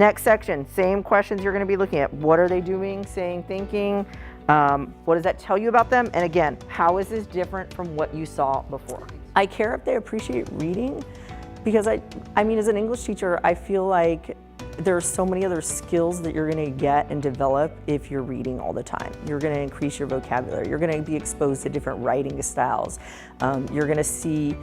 Next section, same questions you're going to be looking at. What are they doing, saying, thinking? What does that tell you about them? And again, how is this different from what you saw before? I care if they appreciate reading, because I mean, as an English teacher, I feel like there's so many other skills that you're going to get and develop if you're reading all the time. You're going to increase your vocabulary. You're going to be exposed to different writing styles. You're going to see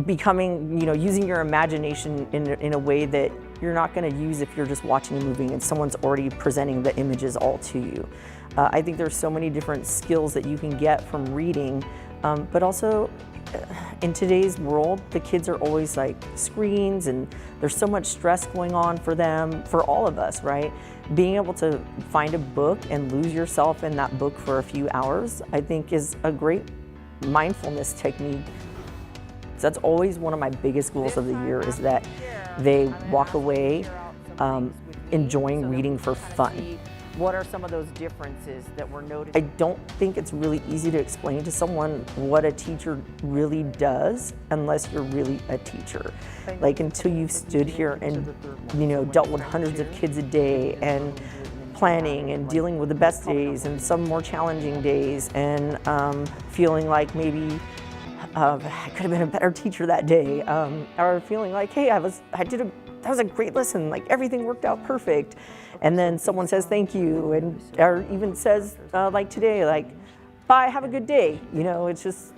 becoming, using your imagination in a way that you're not going to use if you're just watching a movie and someone's already presenting the images all to you. I think there's so many different skills that you can get from reading, but also in today's world, the kids are always like screens, and there's so much stress going on for them, for all of us, right? Being able to find a book and lose yourself in that book for a few hours, I think is a great mindfulness technique. So that's always one of my biggest goals of the year, is that they walk away enjoying reading for fun. What are some of those differences that we're noticing? I don't think it's really easy to explain to someone what a teacher really does unless you're really a teacher. Like, until you've stood here and, dealt with hundreds of kids a day and planning and dealing with the best days and some more challenging days, and feeling like maybe I could have been a better teacher that day, or feeling like, hey, that was a great lesson, like everything worked out perfect. And then someone says thank you, or even says like today, like, bye, have a good day. It's just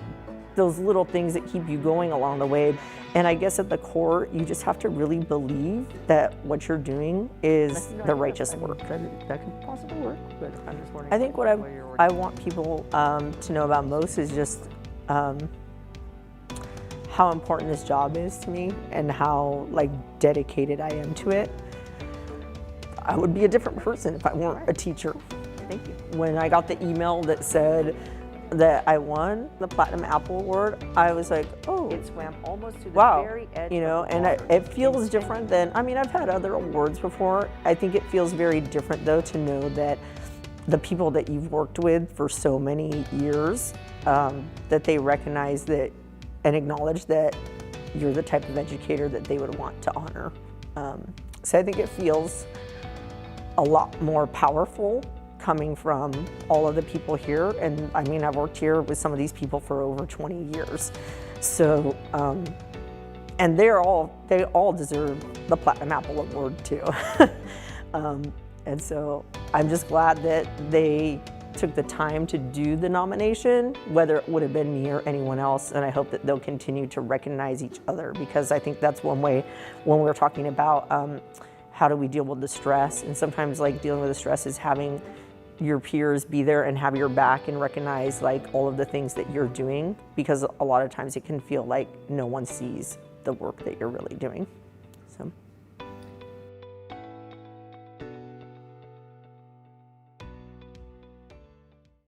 those little things that keep you going along the way. And I guess at the core, you just have to really believe that what you're doing is the righteous work. That could possibly work, but I'm just wondering. I think what I want people to know about most is just how important this job is to me and how dedicated I am to it. I would be a different person if I weren't a teacher. Thank you. When I got the email that said that I won the Platinum Apple Award, I was like, oh, it swam almost to the very edge. And it feels different than, I've had other awards before. I think it feels very different though to know that the people that you've worked with for so many years, that they recognize that and acknowledge that you're the type of educator that they would want to honor. So I think it feels a lot more powerful coming from all of the people here. And I've worked here with some of these people for over 20 years. So, and they all deserve the Platinum Apple Award too. And so I'm just glad that they took the time to do the nomination, whether it would have been me or anyone else. And I hope that they'll continue to recognize each other, because I think that's one way when we're talking about how do we deal with the stress. And sometimes dealing with the stress is having your peers be there and have your back and recognize all of the things that you're doing, because a lot of times it can feel like no one sees the work that you're really doing. So.